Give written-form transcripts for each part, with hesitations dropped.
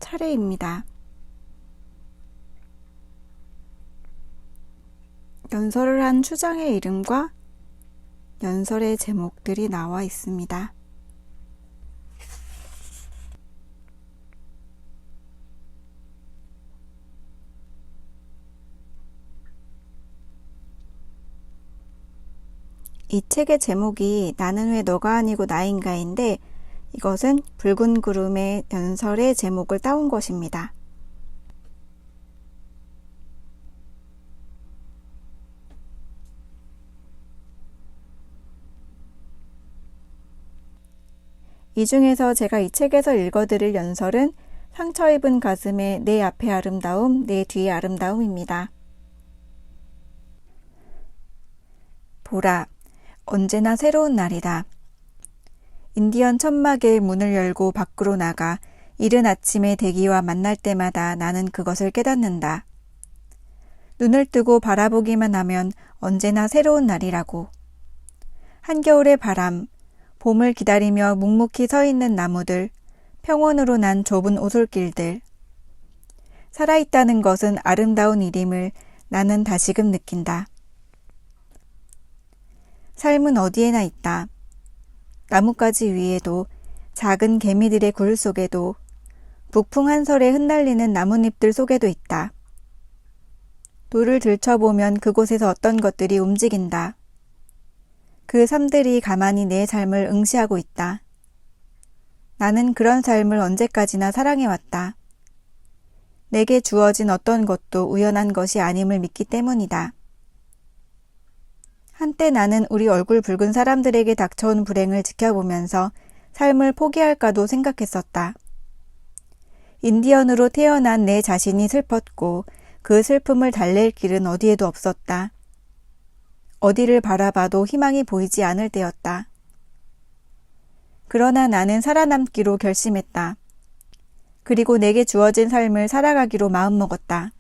차례입니다. 연설을 한 추장의 이름과 연설의 제목들이 나와 있습니다. 이 책의 제목이 나는 왜 너가 아니고 나인가인데 이것은 붉은 구름의 연설의 제목을 따온 것입니다. 이 중에서 제가 이 책에서 읽어드릴 연설은 상처 입은 가슴에 내 앞의 아름다움, 내 뒤의 아름다움입니다. 보라, 언제나 새로운 날이다. 인디언 천막의 문을 열고 밖으로 나가 이른 아침의 대기와 만날 때마다 나는 그것을 깨닫는다. 눈을 뜨고 바라보기만 하면 언제나 새로운 날이라고. 한겨울의 바람, 봄을 기다리며 묵묵히 서 있는 나무들, 평원으로 난 좁은 오솔길들. 살아있다는 것은 아름다운 일임을 나는 다시금 느낀다. 삶은 어디에나 있다. 나뭇가지 위에도, 작은 개미들의 굴 속에도, 북풍 한설에 흩날리는 나뭇잎들 속에도 있다. 돌을 들춰보면 그곳에서 어떤 것들이 움직인다. 그 삶들이 가만히 내 삶을 응시하고 있다. 나는 그런 삶을 언제까지나 사랑해왔다. 내게 주어진 어떤 것도 우연한 것이 아님을 믿기 때문이다. 한때 나는 우리 얼굴 붉은 사람들에게 닥쳐온 불행을 지켜보면서 삶을 포기할까도 생각했었다. 인디언으로 태어난 내 자신이 슬펐고 그 슬픔을 달랠 길은 어디에도 없었다. 어디를 바라봐도 희망이 보이지 않을 때였다. 그러나 나는 살아남기로 결심했다. 그리고 내게 주어진 삶을 살아가기로 마음먹었다.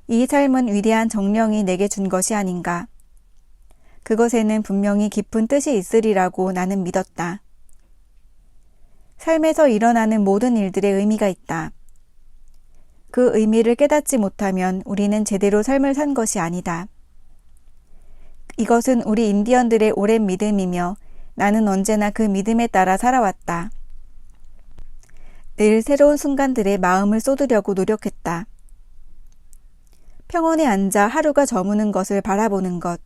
이 삶은 위대한 정령이 내게 준 것이 아닌가. 그것에는 분명히 깊은 뜻이 있으리라고 나는 믿었다. 삶에서 일어나는 모든 일들의 의미가 있다. 그 의미를 깨닫지 못하면 우리는 제대로 삶을 산 것이 아니다. 이것은 우리 인디언들의 오랜 믿음이며 나는 언제나 그 믿음에 따라 살아왔다. 늘 새로운 순간들에 마음을 쏟으려고 노력했다. 평원에 앉아 하루가 저무는 것을 바라보는 것.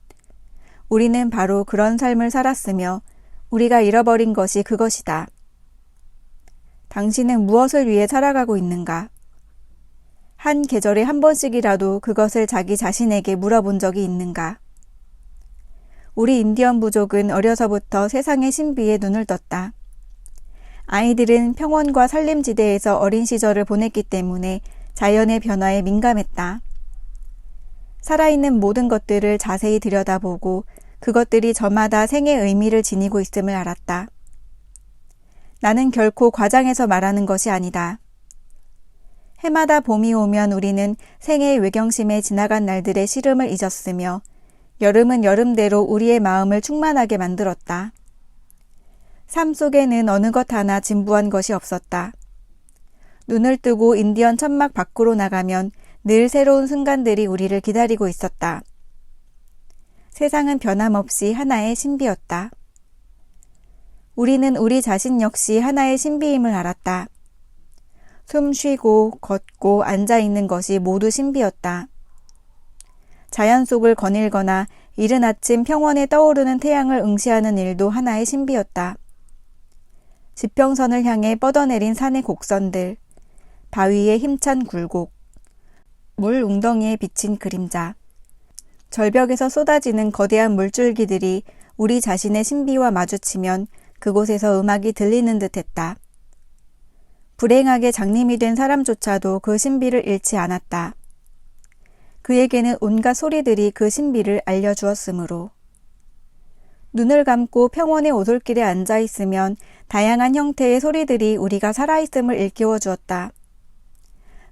우리는 바로 그런 삶을 살았으며 우리가 잃어버린 것이 그것이다. 당신은 무엇을 위해 살아가고 있는가? 한 계절에 한 번씩이라도 그것을 자기 자신에게 물어본 적이 있는가? 우리 인디언 부족은 어려서부터 세상의 신비에 눈을 떴다. 아이들은 평원과 산림지대에서 어린 시절을 보냈기 때문에 자연의 변화에 민감했다. 살아있는 모든 것들을 자세히 들여다보고 그것들이 저마다 생의 의미를 지니고 있음을 알았다. 나는 결코 과장해서 말하는 것이 아니다. 해마다 봄이 오면 우리는 생의 외경심에 지나간 날들의 시름을 잊었으며 여름은 여름대로 우리의 마음을 충만하게 만들었다. 삶 속에는 어느 것 하나 진부한 것이 없었다. 눈을 뜨고 인디언 천막 밖으로 나가면 늘 새로운 순간들이 우리를 기다리고 있었다. 세상은 변함없이 하나의 신비였다. 우리는 우리 자신 역시 하나의 신비임을 알았다. 숨 쉬고 걷고 앉아있는 것이 모두 신비였다. 자연 속을 거닐거나 이른 아침 평원에 떠오르는 태양을 응시하는 일도 하나의 신비였다. 지평선을 향해 뻗어내린 산의 곡선들, 바위의 힘찬 굴곡, 물 웅덩이에 비친 그림자, 절벽에서 쏟아지는 거대한 물줄기들이 우리 자신의 신비와 마주치면 그곳에서 음악이 들리는 듯했다. 불행하게 장님이 된 사람조차도 그 신비를 잃지 않았다. 그에게는 온갖 소리들이 그 신비를 알려주었으므로. 눈을 감고 평원의 오솔길에 앉아있으면 다양한 형태의 소리들이 우리가 살아있음을 일깨워 주었다.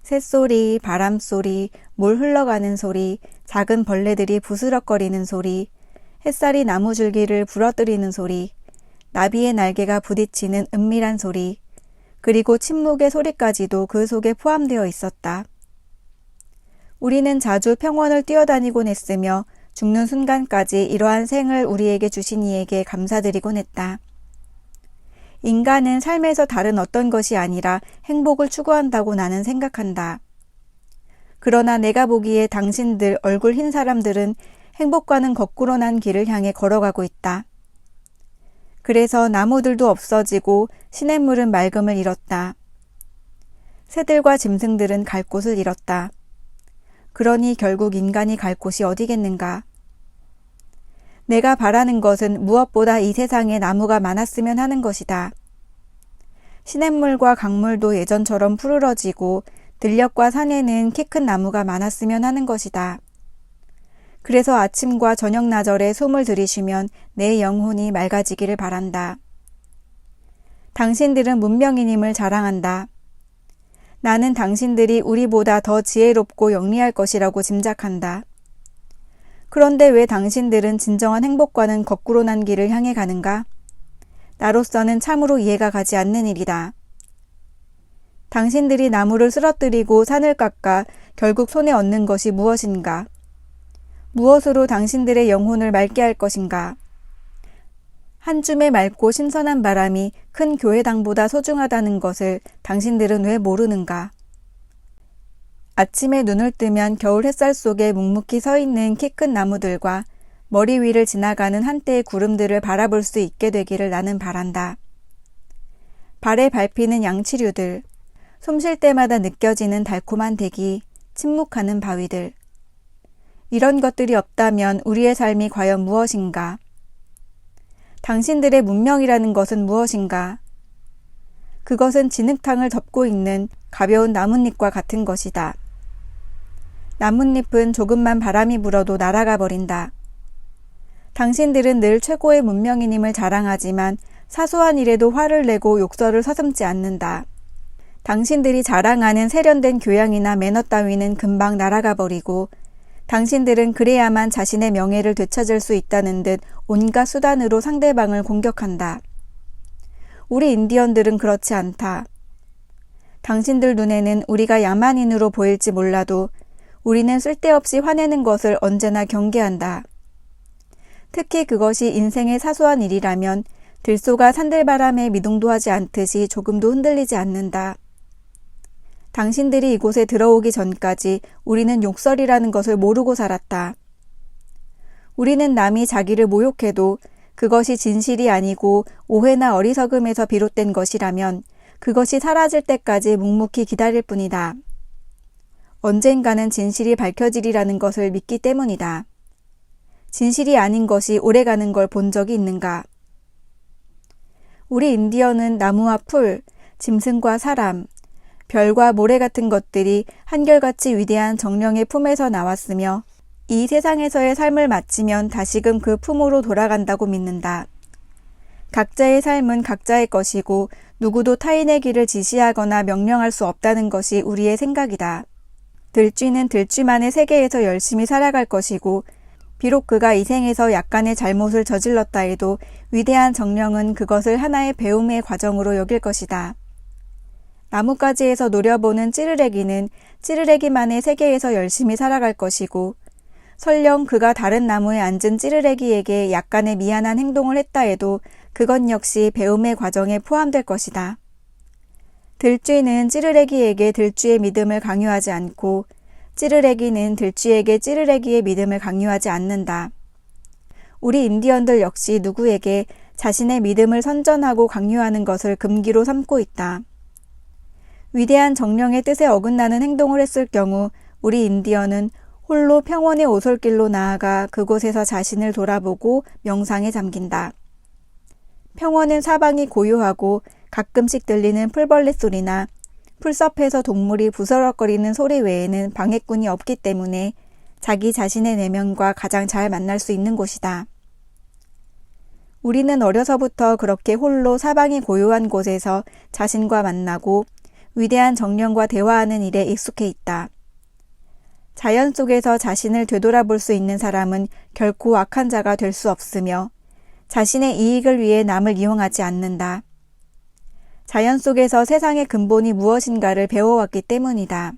새소리, 바람소리, 물 흘러가는 소리, 작은 벌레들이 부스럭거리는 소리, 햇살이 나무줄기를 부러뜨리는 소리, 나비의 날개가 부딪히는 은밀한 소리, 그리고 침묵의 소리까지도 그 속에 포함되어 있었다. 우리는 자주 평원을 뛰어다니곤 했으며 죽는 순간까지 이러한 생을 우리에게 주신 이에게 감사드리곤 했다. 인간은 삶에서 다른 어떤 것이 아니라 행복을 추구한다고 나는 생각한다. 그러나 내가 보기에 당신들 얼굴 흰 사람들은 행복과는 거꾸로 난 길을 향해 걸어가고 있다. 그래서 나무들도 없어지고 시냇물은 맑음을 잃었다. 새들과 짐승들은 갈 곳을 잃었다. 그러니 결국 인간이 갈 곳이 어디겠는가? 내가 바라는 것은 무엇보다 이 세상에 나무가 많았으면 하는 것이다. 시냇물과 강물도 예전처럼 푸르러지고 들녘과 산에는 키 큰 나무가 많았으면 하는 것이다. 그래서 아침과 저녁 나절에 숨을 들이쉬면 내 영혼이 맑아지기를 바란다. 당신들은 문명인임을 자랑한다. 나는 당신들이 우리보다 더 지혜롭고 영리할 것이라고 짐작한다. 그런데 왜 당신들은 진정한 행복과는 거꾸로 난 길을 향해 가는가? 나로서는 참으로 이해가 가지 않는 일이다. 당신들이 나무를 쓰러뜨리고 산을 깎아 결국 손에 얻는 것이 무엇인가? 무엇으로 당신들의 영혼을 맑게 할 것인가? 한 줌의 맑고 신선한 바람이 큰 교회당보다 소중하다는 것을 당신들은 왜 모르는가? 아침에 눈을 뜨면 겨울 햇살 속에 묵묵히 서 있는 키 큰 나무들과 머리 위를 지나가는 한때의 구름들을 바라볼 수 있게 되기를 나는 바란다. 발에 밟히는 양치류들, 숨 쉴 때마다 느껴지는 달콤한 대기, 침묵하는 바위들. 이런 것들이 없다면 우리의 삶이 과연 무엇인가? 당신들의 문명이라는 것은 무엇인가? 그것은 진흙탕을 덮고 있는 가벼운 나뭇잎과 같은 것이다. 나뭇잎은 조금만 바람이 불어도 날아가 버린다. 당신들은 늘 최고의 문명인임을 자랑하지만 사소한 일에도 화를 내고 욕설을 서슴지 않는다. 당신들이 자랑하는 세련된 교양이나 매너 따위는 금방 날아가 버리고 당신들은 그래야만 자신의 명예를 되찾을 수 있다는 듯 온갖 수단으로 상대방을 공격한다. 우리 인디언들은 그렇지 않다. 당신들 눈에는 우리가 야만인으로 보일지 몰라도 우리는 쓸데없이 화내는 것을 언제나 경계한다. 특히 그것이 인생의 사소한 일이라면 들소가 산들바람에 미동도하지 않듯이 조금도 흔들리지 않는다. 당신들이 이곳에 들어오기 전까지 우리는 욕설이라는 것을 모르고 살았다. 우리는 남이 자기를 모욕해도 그것이 진실이 아니고 오해나 어리석음에서 비롯된 것이라면 그것이 사라질 때까지 묵묵히 기다릴 뿐이다. 언젠가는 진실이 밝혀지리라는 것을 믿기 때문이다. 진실이 아닌 것이 오래가는 걸 본 적이 있는가? 우리 인디언은 나무와 풀, 짐승과 사람, 별과 모래 같은 것들이 한결같이 위대한 정령의 품에서 나왔으며 이 세상에서의 삶을 마치면 다시금 그 품으로 돌아간다고 믿는다. 각자의 삶은 각자의 것이고 누구도 타인의 길을 지시하거나 명령할 수 없다는 것이 우리의 생각이다. 들쥐는 들쥐만의 세계에서 열심히 살아갈 것이고 비록 그가 이 생에서 약간의 잘못을 저질렀다 해도 위대한 정령은 그것을 하나의 배움의 과정으로 여길 것이다. 나뭇가지에서 노려보는 찌르레기는 찌르레기만의 세계에서 열심히 살아갈 것이고 설령 그가 다른 나무에 앉은 찌르레기에게 약간의 미안한 행동을 했다 해도 그것 역시 배움의 과정에 포함될 것이다. 들쥐는 찌르레기에게 들쥐의 믿음을 강요하지 않고 찌르레기는 들쥐에게 찌르레기의 믿음을 강요하지 않는다. 우리 인디언들 역시 누구에게 자신의 믿음을 선전하고 강요하는 것을 금기로 삼고 있다. 위대한 정령의 뜻에 어긋나는 행동을 했을 경우 우리 인디언은 홀로 평원의 오솔길로 나아가 그곳에서 자신을 돌아보고 명상에 잠긴다. 평원은 사방이 고요하고 가끔씩 들리는 풀벌레 소리나 풀숲에서 동물이 부스럭거리는 소리 외에는 방해꾼이 없기 때문에 자기 자신의 내면과 가장 잘 만날 수 있는 곳이다. 우리는 어려서부터 그렇게 홀로 사방이 고요한 곳에서 자신과 만나고 위대한 정령과 대화하는 일에 익숙해 있다. 자연 속에서 자신을 되돌아볼 수 있는 사람은 결코 악한 자가 될 수 없으며 자신의 이익을 위해 남을 이용하지 않는다. 자연 속에서 세상의 근본이 무엇인가를 배워왔기 때문이다.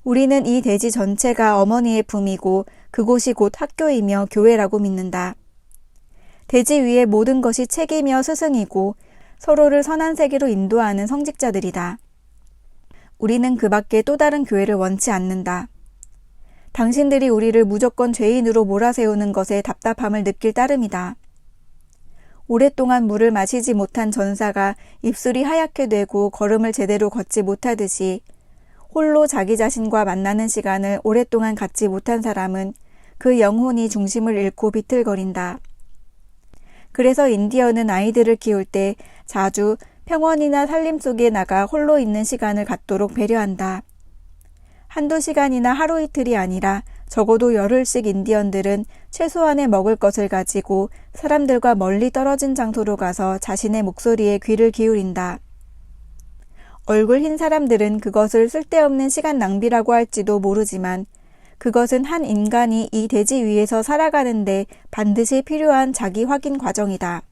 우리는 이 대지 전체가 어머니의 품이고 그곳이 곧 학교이며 교회라고 믿는다. 대지 위의 모든 것이 책이며 스승이고 서로를 선한 세계로 인도하는 성직자들이다. 우리는 그 밖에 또 다른 교회를 원치 않는다. 당신들이 우리를 무조건 죄인으로 몰아세우는 것에 답답함을 느낄 따름이다. 오랫동안 물을 마시지 못한 전사가 입술이 하얗게 되고 걸음을 제대로 걷지 못하듯이 홀로 자기 자신과 만나는 시간을 오랫동안 갖지 못한 사람은 그 영혼이 중심을 잃고 비틀거린다. 그래서 인디언은 아이들을 키울 때 자주 평원이나 산림 속에 나가 홀로 있는 시간을 갖도록 배려한다. 한두 시간이나 하루 이틀이 아니라 적어도 열흘씩 인디언들은 최소한의 먹을 것을 가지고 사람들과 멀리 떨어진 장소로 가서 자신의 목소리에 귀를 기울인다. 얼굴 흰 사람들은 그것을 쓸데없는 시간 낭비라고 할지도 모르지만 그것은 한 인간이 이 대지 위에서 살아가는데 반드시 필요한 자기 확인 과정이다.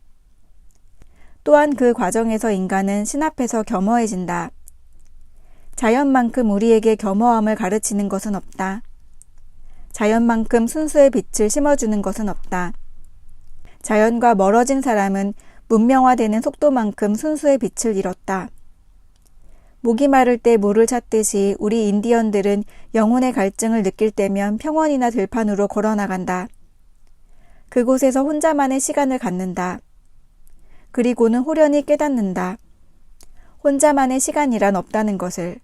또한 그 과정에서 인간은 신 앞에서 겸허해진다. 자연만큼 우리에게 겸허함을 가르치는 것은 없다. 자연만큼 순수의 빛을 심어주는 것은 없다. 자연과 멀어진 사람은 문명화되는 속도만큼 순수의 빛을 잃었다. 목이 마를 때 물을 찾듯이 우리 인디언들은 영혼의 갈증을 느낄 때면 평원이나 들판으로 걸어나간다. 그곳에서 혼자만의 시간을 갖는다. 그리고는 호련히 깨닫는다. 혼자만의 시간이란 없다는 것을.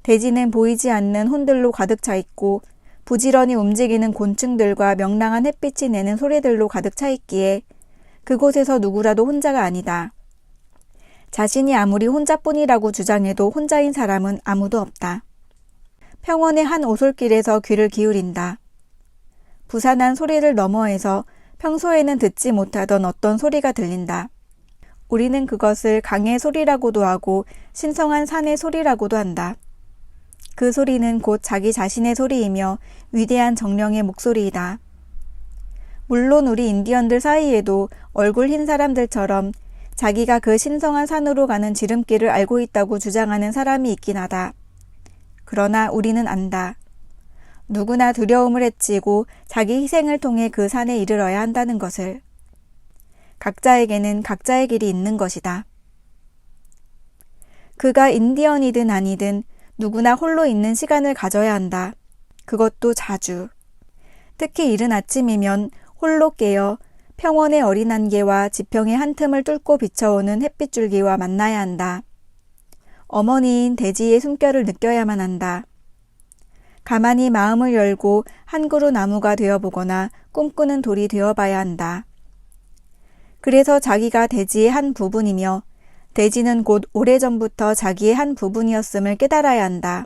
대지는 보이지 않는 혼들로 가득 차 있고 부지런히 움직이는 곤충들과 명랑한 햇빛이 내는 소리들로 가득 차 있기에 그곳에서 누구라도 혼자가 아니다. 자신이 아무리 혼자뿐이라고 주장해도 혼자인 사람은 아무도 없다. 평원의 한 오솔길에서 귀를 기울인다. 부산한 소리를 너머에서 평소에는 듣지 못하던 어떤 소리가 들린다. 우리는 그것을 강의 소리라고도 하고 신성한 산의 소리라고도 한다. 그 소리는 곧 자기 자신의 소리이며 위대한 정령의 목소리이다. 물론 우리 인디언들 사이에도 얼굴 흰 사람들처럼 자기가 그 신성한 산으로 가는 지름길을 알고 있다고 주장하는 사람이 있긴 하다. 그러나 우리는 안다. 누구나 두려움을 헤치고 자기 희생을 통해 그 산에 이르러야 한다는 것을. 각자에게는 각자의 길이 있는 것이다. 그가 인디언이든 아니든 누구나 홀로 있는 시간을 가져야 한다. 그것도 자주. 특히 이른 아침이면 홀로 깨어 평원의 어린 안개와 지평의 한 틈을 뚫고 비춰오는 햇빛줄기와 만나야 한다. 어머니인 대지의 숨결을 느껴야만 한다. 가만히 마음을 열고 한 그루 나무가 되어보거나 꿈꾸는 돌이 되어봐야 한다. 그래서 자기가 대지의 한 부분이며 대지는 곧 오래전부터 자기의 한 부분이었음을 깨달아야 한다.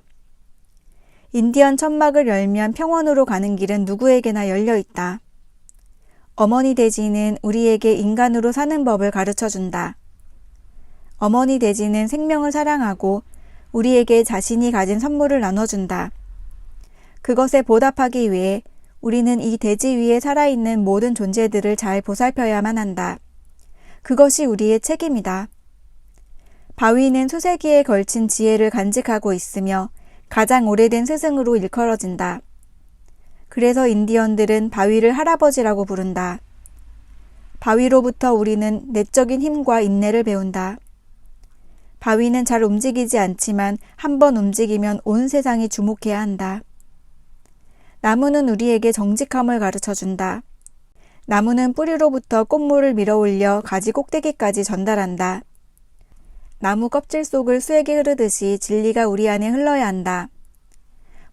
인디언 천막을 열면 평원으로 가는 길은 누구에게나 열려 있다. 어머니 대지는 우리에게 인간으로 사는 법을 가르쳐준다. 어머니 대지는 생명을 사랑하고 우리에게 자신이 가진 선물을 나눠준다. 그것에 보답하기 위해 우리는 이 대지 위에 살아있는 모든 존재들을 잘 보살펴야만 한다. 그것이 우리의 책임이다. 바위는 수세기에 걸친 지혜를 간직하고 있으며 가장 오래된 스승으로 일컬어진다. 그래서 인디언들은 바위를 할아버지라고 부른다. 바위로부터 우리는 내적인 힘과 인내를 배운다. 바위는 잘 움직이지 않지만 한번 움직이면 온 세상이 주목해야 한다. 나무는 우리에게 정직함을 가르쳐준다. 나무는 뿌리로부터 꽃물을 밀어올려 가지 꼭대기까지 전달한다. 나무 껍질 속을 수액이 흐르듯이 진리가 우리 안에 흘러야 한다.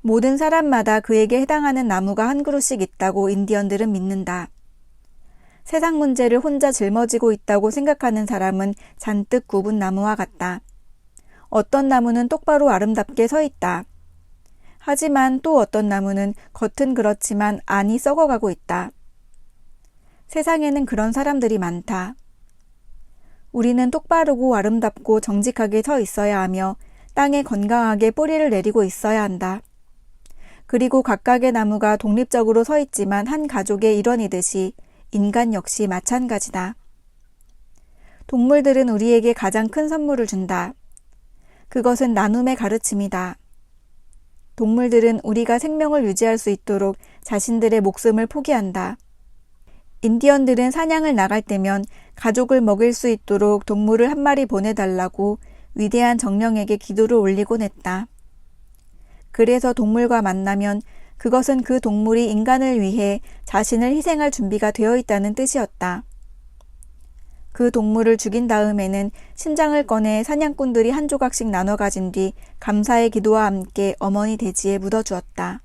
모든 사람마다 그에게 해당하는 나무가 한 그루씩 있다고 인디언들은 믿는다. 세상 문제를 혼자 짊어지고 있다고 생각하는 사람은 잔뜩 굽은 나무와 같다. 어떤 나무는 똑바로 아름답게 서 있다. 하지만 또 어떤 나무는 겉은 그렇지만 안이 썩어가고 있다. 세상에는 그런 사람들이 많다. 우리는 똑바르고 아름답고 정직하게 서 있어야 하며 땅에 건강하게 뿌리를 내리고 있어야 한다. 그리고 각각의 나무가 독립적으로 서 있지만 한 가족의 일원이듯이 인간 역시 마찬가지다. 동물들은 우리에게 가장 큰 선물을 준다. 그것은 나눔의 가르침이다. 동물들은 우리가 생명을 유지할 수 있도록 자신들의 목숨을 포기한다. 인디언들은 사냥을 나갈 때면 가족을 먹일 수 있도록 동물을 한 마리 보내달라고 위대한 정령에게 기도를 올리곤 했다. 그래서 동물과 만나면 그것은 그 동물이 인간을 위해 자신을 희생할 준비가 되어 있다는 뜻이었다. 그 동물을 죽인 다음에는 심장을 꺼내 사냥꾼들이 한 조각씩 나눠 가진 뒤 감사의 기도와 함께 어머니 돼지에 묻어주었다.